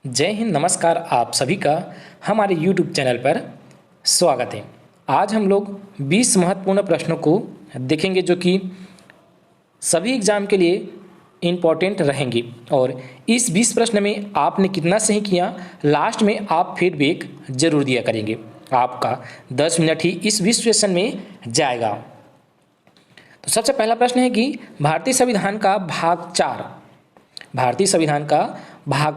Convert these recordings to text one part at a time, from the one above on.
जय हिंद, नमस्कार। आप सभी का हमारे YouTube चैनल पर स्वागत है। आज हम लोग 20 महत्वपूर्ण प्रश्नों को देखेंगे जो कि सभी एग्ज़ाम के लिए इम्पॉर्टेंट रहेंगे। और इस 20 प्रश्न में आपने कितना सही किया, लास्ट में आप फीडबैक जरूर दिया करेंगे। आपका 10 मिनट ही इस 20 क्वेश्चन में जाएगा। तो सबसे पहला प्रश्न है कि भारतीय संविधान का भाग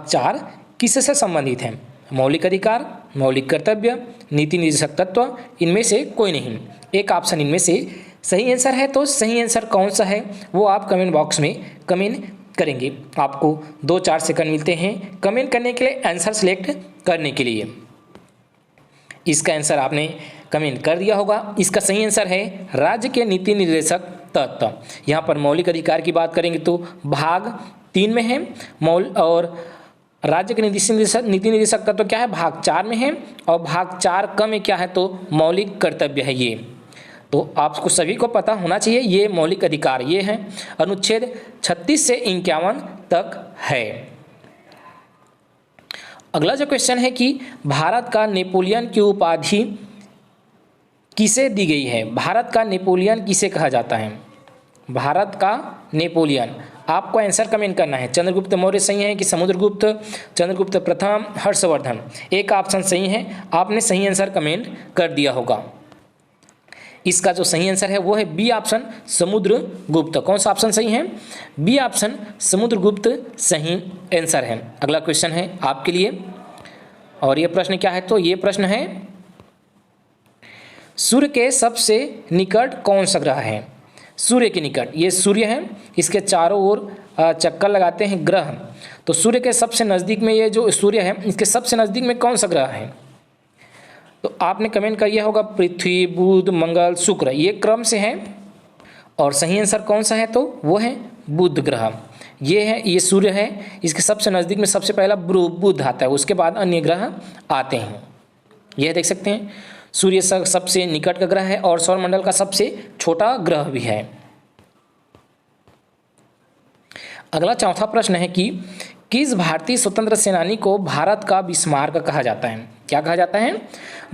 4 किससे संबंधित है? मौलिक अधिकार, मौलिक कर्तव्य, नीति निर्देशक तत्व, इनमें से कोई नहीं। एक ऑप्शन इनमें से सही आंसर है। तो सही आंसर कौन सा है वो आप कमेंट बॉक्स में कमेंट करेंगे। आपको 2-4 सेकंड मिलते हैं कमेंट करने के लिए, आंसर सेलेक्ट करने के लिए। इसका आंसर आपने कमेंट कर दिया होगा। इसका सही आंसर है राज्य के नीति निर्देशक तत्व। यहाँ पर मौलिक अधिकार की बात करेंगे तो भाग 3 में है और राज्य के नीति निर्देशक तत्व क्या है, भाग 4 में है। और भाग 4 क में क्या है तो मौलिक कर्तव्य है। ये तो आपको सभी को पता होना चाहिए। ये मौलिक अधिकार ये है, अनुच्छेद 36 से 51 तक है। अगला जो क्वेश्चन है कि भारत का नेपोलियन की उपाधि किसे दी गई है? भारत का नेपोलियन किसे कहा जाता है? भारत का नेपोलियन, आपको आंसर कमेंट करना है। चंद्रगुप्त मौर्य सही है कि समुद्रगुप्त, चंद्रगुप्त प्रथम, हर्षवर्धन? एक ऑप्शन सही है, आपने सही आंसर कमेंट कर दिया होगा। इसका जो सही आंसर है वो है बी ऑप्शन, समुद्रगुप्त। कौन सा ऑप्शन सही है? बी ऑप्शन, समुद्रगुप्त सही आंसर है। अगला क्वेश्चन है आपके लिए, और ये प्रश्न क्या है तो ये प्रश्न है सूर्य के सबसे निकट कौन सा ग्रह है? सूर्य के निकट, ये सूर्य है, इसके चारों ओर चक्कर लगाते हैं ग्रह। तो सूर्य के सबसे नज़दीक में ये जो सूर्य है, इसके सबसे नज़दीक में कौन सा ग्रह है? तो आपने कमेंट किया होगा पृथ्वी, बुध, मंगल, शुक्र, ये क्रम से है। और सही आंसर कौन सा है तो वो है बुध ग्रह। ये है, ये सूर्य है, इसके सबसे नज़दीक में सबसे पहला बुध आता है, उसके बाद अन्य ग्रह आते हैं। यह देख सकते हैं सूर्य सबसे निकट का ग्रह है और सौरमंडल का सबसे छोटा ग्रह भी है। अगला चौथा प्रश्न है कि किस भारतीय स्वतंत्र सेनानी को भारत का बिस्मार्क कहा जाता है? क्या कहा जाता है?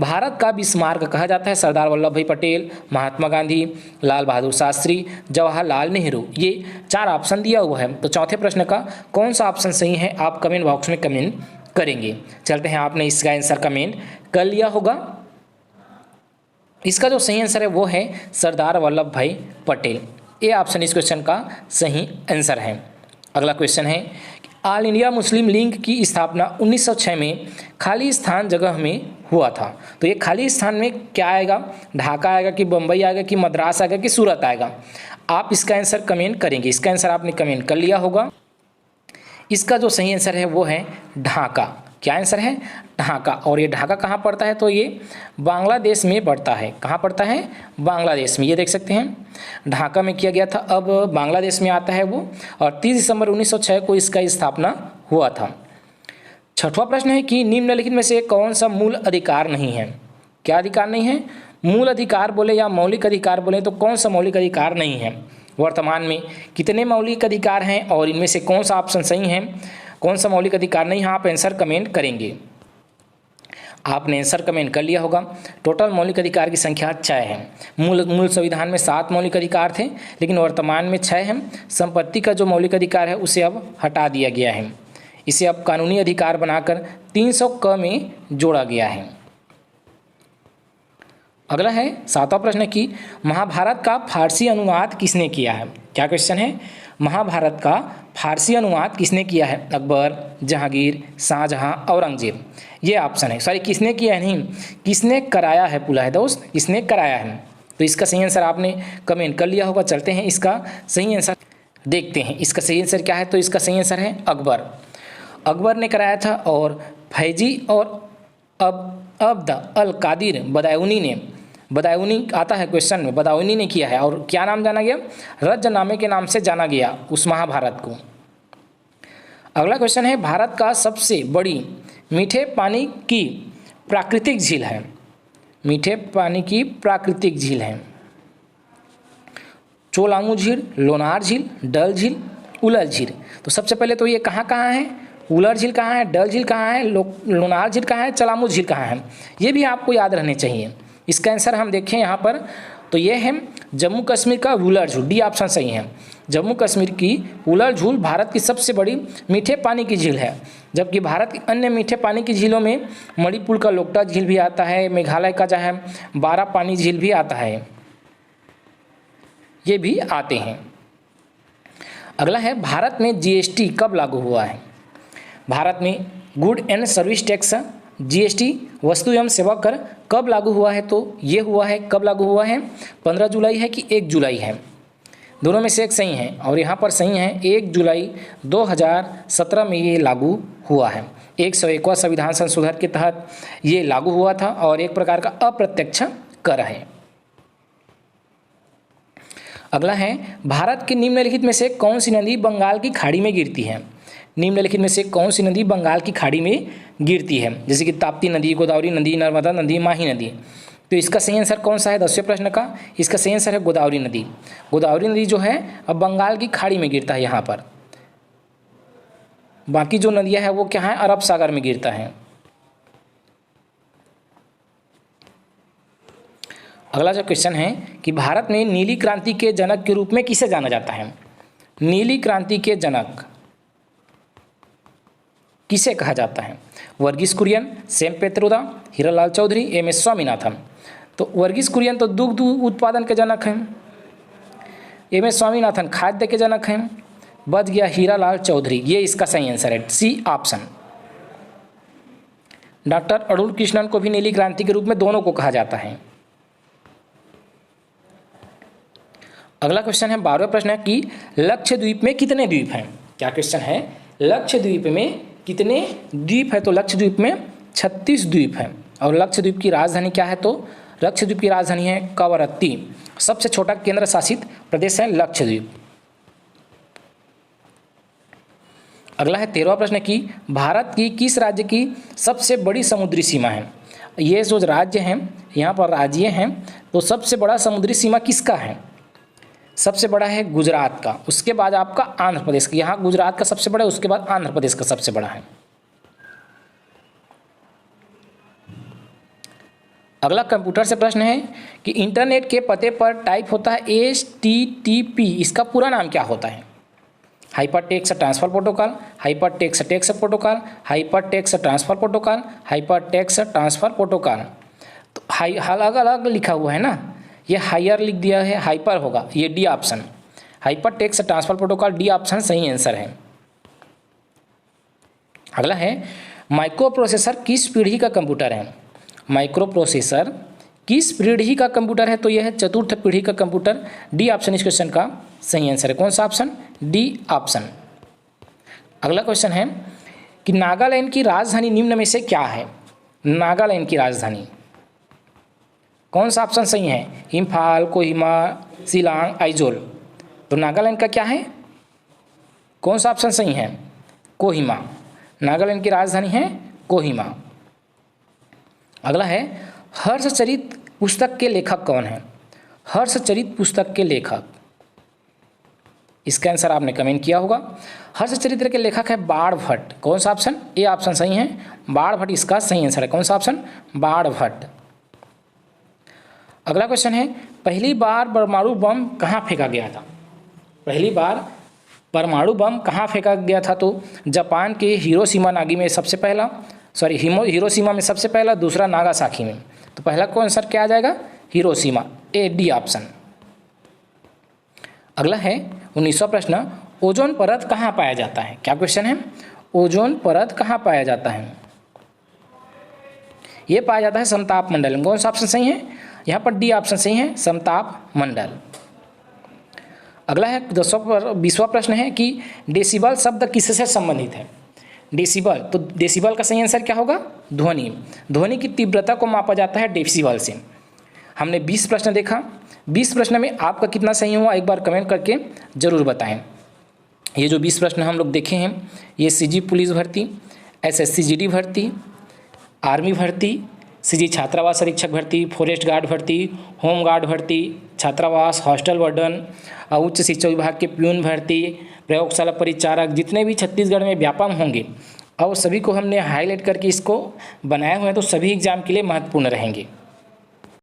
भारत का बिस्मार्क कहा जाता है। सरदार वल्लभ भाई पटेल, महात्मा गांधी, लाल बहादुर शास्त्री, जवाहरलाल नेहरू। ये 4 ऑप्शन दिया हुआ है। तो चौथे प्रश्न का कौन सा ऑप्शन सही है आप कमेंट बॉक्स में कमेंट करेंगे। चलते हैं, आपने इसका आंसर कमेंट कर लिया होगा। इसका जो सही आंसर है वो है सरदार वल्लभ भाई पटेल। ये ऑप्शन इस क्वेश्चन का सही आंसर है। अगला क्वेश्चन है ऑल इंडिया मुस्लिम लीग की स्थापना 1906 में खाली स्थान जगह में हुआ था। तो ये खाली स्थान में क्या आएगा? ढाका आएगा कि बम्बई आएगा कि मद्रास आएगा कि सूरत आएगा? आप इसका आंसर कमेंट करेंगे। इसका आंसर आपने कमेंट कर लिया होगा। इसका जो सही आंसर है वो है ढाका। क्या आंसर है? ढाका। और ये ढाका कहाँ पड़ता है तो ये बांग्लादेश में पड़ता है। कहाँ पड़ता है? बांग्लादेश में। ये देख सकते हैं ढाका में किया गया था, अब बांग्लादेश में आता है वो। और 30 दिसंबर 1906 को इसका स्थापना हुआ था। छठवां प्रश्न है कि निम्नलिखित में से कौन सा मूल अधिकार नहीं है? क्या अधिकार नहीं है? मूल अधिकार बोले या मौलिक अधिकार बोले तो कौन सा मौलिक अधिकार नहीं है? वर्तमान में कितने मौलिक अधिकार हैं और इनमें से कौन सा ऑप्शन सही है, कौन सा मौलिक अधिकार नहीं है? आप आंसर कमेंट करेंगे। आपने आंसर कमेंट कर लिया होगा। टोटल मौलिक अधिकार की संख्या 6 है। मूल संविधान में 7 मौलिक अधिकार थे, लेकिन वर्तमान में 6 हैं। संपत्ति का जो मौलिक अधिकार है उसे अब हटा दिया गया है। इसे अब कानूनी अधिकार बनाकर 300 क में जोड़ा गया है। अगला है 7वां प्रश्न कि महाभारत का फारसी अनुवाद किसने किया है? क्या क्वेश्चन है? महाभारत का फारसी अनुवाद किसने किया है? अकबर, जहांगीर, शाहजहां, औरंगजेब? ये ऑप्शन है। सॉरी, किसने किया है नहीं, किसने कराया है पुला है दोस्त, किसने कराया है। तो इसका सही आंसर आपने कमेंट कर लिया होगा। चलते हैं इसका सही आंसर देखते हैं। इसका सही आंसर क्या है तो इसका सही आंसर है अकबर। अकबर ने कराया था। और फैजी और अब्द अल कादिर बदायूनी आता है क्वेश्चन में, बदायूनी ने किया है। और क्या नाम जाना गया? रज्जनामे के नाम से जाना गया उस महाभारत को। अगला क्वेश्चन है भारत का सबसे बड़ी मीठे पानी की प्राकृतिक झील है? मीठे पानी की प्राकृतिक झील है चोलांगू झील, लोनार झील, डल झील, उलल झील। तो सबसे पहले तो ये कहाँ कहाँ है? वुलर झील कहाँ है, डल झील कहाँ है, लोनार झील कहाँ है, चलामू झील कहाँ है, ये भी आपको याद रहने चाहिए। इसका आंसर हम देखें यहाँ पर तो ये है जम्मू कश्मीर का वुलर झील, डी ऑप्शन सही है। जम्मू कश्मीर की वुलर झील भारत की सबसे बड़ी मीठे पानी की झील है, जबकि भारत की अन्य मीठे पानी की झीलों में मणिपुर का लोकटा झील भी आता है, मेघालय का जो है बारा पानी झील भी आता है, ये भी आते हैं। अगला है भारत में जीएसटी कब लागू हुआ है। भारत में good and service tax GST वस्तु एवं सेवा कर कब लागू हुआ है, तो ये हुआ है, कब लागू हुआ है, 15 जुलाई है कि 1 जुलाई है। दोनों में से एक सही है और यहाँ पर सही है 1 जुलाई 2017 में ये लागू हुआ है। 101वां संविधान संशोधन के तहत ये लागू हुआ था और एक प्रकार का अप्रत्यक्ष कर है। अगला है भारत की निम्नलिखित में से कौन सी नदी बंगाल की खाड़ी में गिरती है। निम्नलिखित में से कौन सी नदी बंगाल की खाड़ी में गिरती है, जैसे कि ताप्ती नदी, गोदावरी नदी, नर्मदा नदी, माही नदी। तो इसका सही आंसर कौन सा है 10वें प्रश्न का, इसका सही आंसर है गोदावरी नदी। गोदावरी नदी जो है अब बंगाल की खाड़ी में गिरता है यहाँ पर, बाकी जो नदियाँ हैं वो क्या है, अरब सागर में गिरता है। अगला जो क्वेश्चन है कि भारत में नीली क्रांति के जनक के रूप में किसे जाना जाता है। नीली क्रांति के जनक किसे कहा जाता है। वर्गीस कुरियन, सैम पेत्रोदा, हीरालाल चौधरी, एम.एस. स्वामीनाथन। तो वर्गीस कुरियन तो दुग्ध उत्पादन के जनक हैं, एम.एस. स्वामीनाथन खाद्य के जनक हैं, बच गया हीरालाल चौधरी, ये इसका सही आंसर है, C option. Doctor Arun Krishnan को भी नीली क्रांति के रूप में दोनों को कहा जाता है। अगला क्वेश्चन है 12वां प्रश्न है कि लक्षद्वीप में कितने द्वीप हैं। क्या क्वेश्चन है, लक्षद्वीप में कितने द्वीप है, तो लक्षद्वीप में 36 द्वीप हैं। और लक्षद्वीप की राजधानी क्या है, तो लक्षद्वीप की राजधानी है कवरत्ती। सबसे छोटा केंद्र शासित प्रदेश है लक्षद्वीप। अगला है 13वां प्रश्न कि भारत की किस राज्य की सबसे बड़ी समुद्री सीमा है। ये जो राज्य हैं यहाँ पर राज्य हैं, तो सबसे बड़ा समुद्री सीमा किसका है। सबसे बड़ा है गुजरात का, उसके बाद आपका आंध्र प्रदेश का। यहाँ गुजरात का सबसे बड़ा है, उसके बाद आंध्र प्रदेश का सबसे बड़ा है। अगला कंप्यूटर से प्रश्न है कि इंटरनेट के पते पर टाइप होता है HTTP, इसका पूरा नाम क्या होता है। Hyper text transfer protocol, hyper text text protocol, hyper text transfer protocol, hyper text transfer protocol. तो अलग अलग लिखा हुआ है ना, ये हायर लिख दिया है, हाइपर होगा, ये D option. Hyper text transfer protocol D option सही आंसर है। अगला है माइक्रो प्रोसेसर किस पीढ़ी का कंप्यूटर है। माइक्रो प्रोसेसर किस पीढ़ी का कंप्यूटर है, तो यह है चतुर्थ पीढ़ी का कंप्यूटर। डी ऑप्शन इस क्वेश्चन का सही आंसर है। कौन सा ऑप्शन, डी ऑप्शन। अगला क्वेश्चन है कि नागालैंड की राजधानी निम्न में से क्या है। नागालैंड की राजधानी कौन सा ऑप्शन सही है, इम्फाल, कोहिमा, शिलांग, आइजोल। तो नागालैंड का क्या है, कौन सा ऑप्शन सही है, कोहिमा। नागालैंड की राजधानी है कोहिमा। अगला है हर्षचरित पुस्तक के लेखक कौन है। हर्षचरित पुस्तक के लेखक, इसका आंसर आपने कमेंट किया होगा। हर्षचरित्र के लेखक है बाणभट्ट। कौन सा ऑप्शन, ए ऑप्शन सही है, बाणभट्ट इसका सही आंसर है। कौन सा ऑप्शन, बाणभट्ट। अगला क्वेश्चन है पहली बार परमाणु बम कहाँ फेंका गया था। पहली बार परमाणु बम कहाँ फेंका गया था, तो जापान के हिरोशिमा नागी में सबसे पहला, हिरोशिमा में सबसे पहला, दूसरा नागासाकी में। तो पहला को आंसर क्या आ जाएगा, हिरोशिमा, ए डी ऑप्शन। अगला है 19वां प्रश्न ओजोन परत कहाँ पाया जाता है। क्या क्वेश्चन है, ओजोन परत कहाँ पाया जाता है। ये पाया जाता है समताप मंडल में। कौन सा ऑप्शन सही है, यहाँ पर डी ऑप्शन सही है, समताप मंडल। अगला है 20वां प्रश्न है कि डेसिबल शब्द किससे संबंधित है। डेसिबल, तो डेसिबल का सही आंसर क्या होगा, ध्वनि। ध्वनि की तीव्रता को मापा जाता है डेसिबल से। हमने 20 प्रश्न देखा, 20 प्रश्न में आपका कितना सही हुआ एक बार कमेंट करके ज़रूर बताएं। ये जो 20 प्रश्न हम लोग देखे हैं, ये सीजी पुलिस भर्ती, SSC GD भर्ती, आर्मी भर्ती, सीजी छात्रावास अधीक्षक भर्ती, फॉरेस्ट गार्ड भर्ती, होम गार्ड भर्ती, छात्रावास, हॉस्टल वार्डन, उच्च शिक्षा विभाग के प्यून भर्ती, प्रयोगशाला परिचारक, जितने भी छत्तीसगढ़ में व्यापम होंगे और सभी को हमने हाईलाइट करके इसको बनाए हुए हैं, तो सभी एग्जाम के लिए महत्वपूर्ण रहेंगे।